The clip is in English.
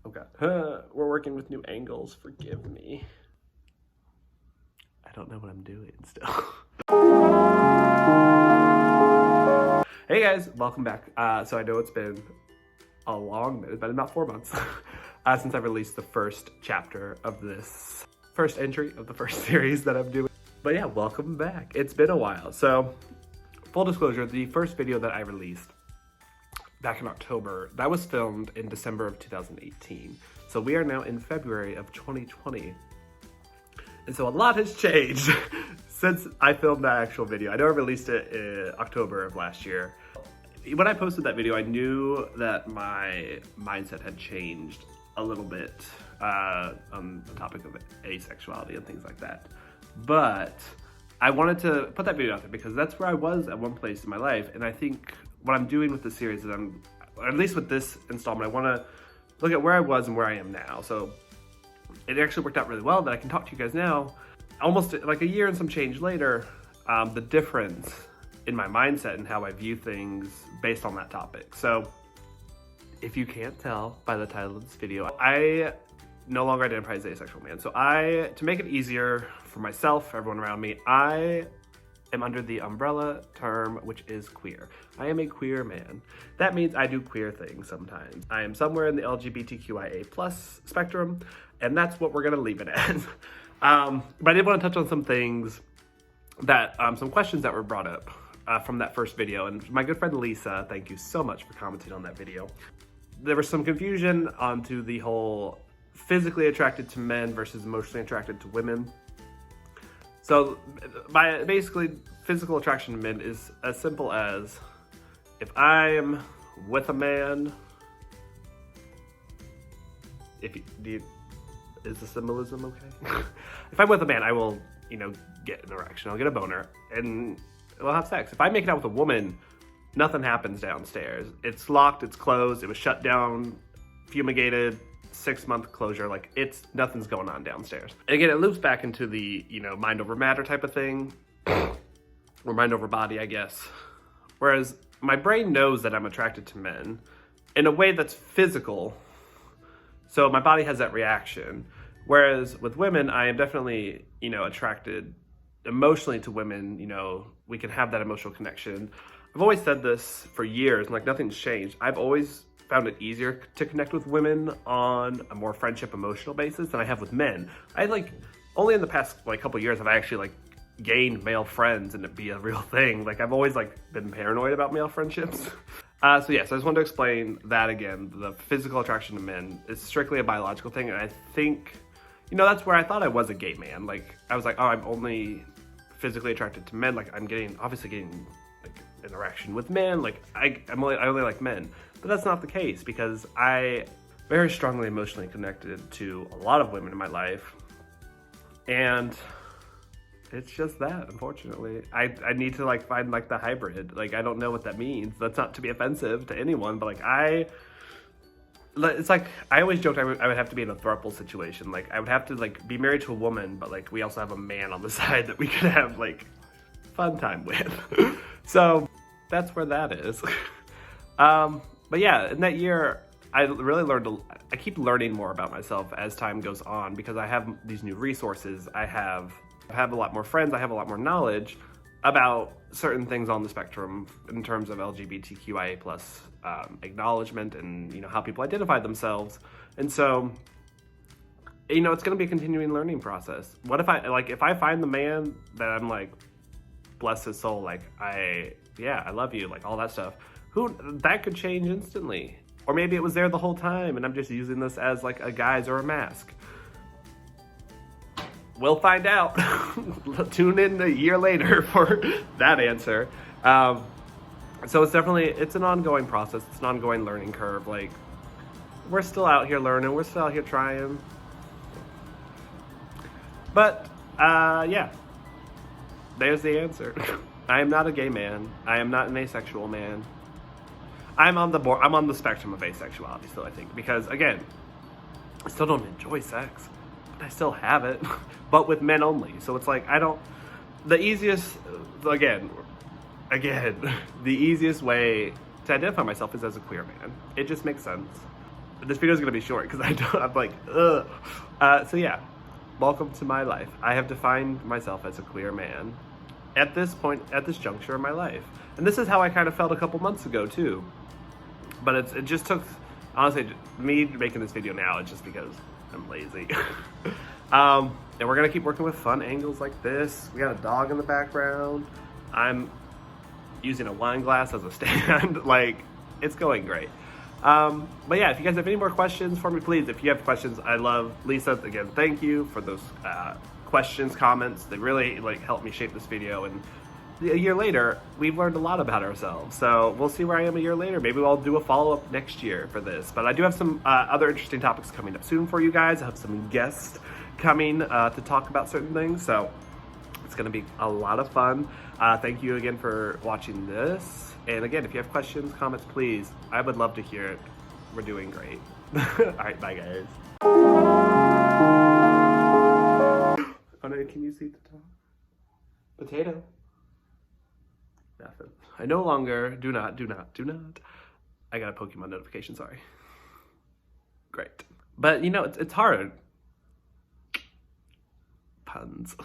Okay. We're working with new angles. Forgive me. I don't know what I'm doing still. Hey guys, welcome back. So I know it's been a long minute, but about 4 months since I released the first chapter of this first entry of the first series that I'm doing. But yeah, welcome back. It's been a while. So full disclosure, the first video that I released back in October, that was filmed in December of 2018. So we are now in February of 2020. And so a lot has changed since I filmed that actual video. I know I released it in October of last year. When I posted that video, I knew that my mindset had changed a little bit on the topic of asexuality and things like that. But I wanted to put that video out there because that's where I was at one place in my life. And I think what I'm doing with the series is or at least with this installment, I want to look at where I was and where I am now. So it actually worked out really well that I can talk to you guys now, almost like a year and some change later, the difference in my mindset and how I view things based on that topic. So if you can't tell by the title of this video, I no longer identify as an asexual man. So to make it easier for myself, for everyone around me, I am under the umbrella term, which is queer. I am a queer man. That means I do queer things sometimes. I am somewhere in the LGBTQIA+ spectrum, and that's what we're gonna leave it as. But I did want to touch on some things that, some questions that were brought up from that first video. And my good friend Lisa, thank you so much for commenting on that video. There was some confusion onto the whole physically attracted to men versus emotionally attracted to women. So basically, physical attraction to men is as simple as if I'm with a man, is the symbolism okay? If I'm with a man, I will, get an erection. I'll get a boner, and we'll have sex. If I make it out with a woman, nothing happens downstairs. It's locked, it's closed, it was shut down, fumigated, 6-month closure. Like, nothing's going on downstairs. And again, it loops back into the, mind over matter type of thing, or mind over body, I guess. Whereas my brain knows that I'm attracted to men in a way that's physical. So my body has that reaction. Whereas with women, I am definitely, attracted emotionally to women. We can have that emotional connection. I've always said this for years, and nothing's changed. I've always found it easier to connect with women on a more friendship emotional basis than I have with men. Only in the past couple years have I actually gained male friends and it be a real thing. I've always been paranoid about male friendships. So I just wanted to explain that again. The physical attraction to men is strictly a biological thing, and I think, that's where I thought I was a gay man. I was oh, I'm only physically attracted to men. I'm obviously getting interaction with men. I only like men, but that's not the case because I very strongly emotionally connected to a lot of women in my life, and it's just that, unfortunately. I need to find the hybrid. I don't know what that means. That's not to be offensive to anyone, but it's I always joked I would have to be in a throuple situation. I would have to be married to a woman, but we also have a man on the side that we could have fun time with. So that's where that is. But yeah, in that year, I really I keep learning more about myself as time goes on because I have these new resources. I have a lot more friends. I have a lot more knowledge about certain things on the spectrum in terms of LGBTQIA+ acknowledgement and how people identify themselves. And so, it's going to be a continuing learning process. What if I find the man that I'm bless his soul, I love you, all that stuff, that could change instantly. Or maybe it was there the whole time and I'm just using this as a guise or a mask. We'll find out. Tune in a year later for that answer. So it's an ongoing process. It's an ongoing learning curve. We're still out here learning. We're still out here trying. But, there's the answer. I am not a gay man. I am not an asexual man. I'm on the spectrum of asexuality still, I think, because again, I still don't enjoy sex. I still have it, but with men only. So it's the easiest way to identify myself is as a queer man. It just makes sense. this video is gonna be short because I'm like, ugh. So yeah, welcome to my life. I have defined myself as a queer man at this point, at this juncture in my life. And this is how I kind of felt a couple months ago too. But it just took, honestly, me making this video now, it's just because I'm lazy. And we're gonna keep working with fun angles like this. We got a dog in the background. I'm using a wine glass as a stand. Like, it's going great. But yeah, if you guys have any more questions for me, please, if you have questions, I love Lisa. Again, thank you for those questions, comments. They really like helped me shape this video. And a year later, we've learned a lot about ourselves. So we'll see where I am a year later. Maybe I'll do a follow-up next year for this. But I do have some other interesting topics coming up soon for you guys. I have some guests coming to talk about certain things. So it's going to be a lot of fun. Thank you again for watching this. And again, if you have questions, comments, please, I would love to hear it. We're doing great. All right, bye guys. Oh no, can you see the top? Potato. Nothing. I no longer, do not. I got a Pokemon notification, sorry. Great. But you know, it's hard. Puns.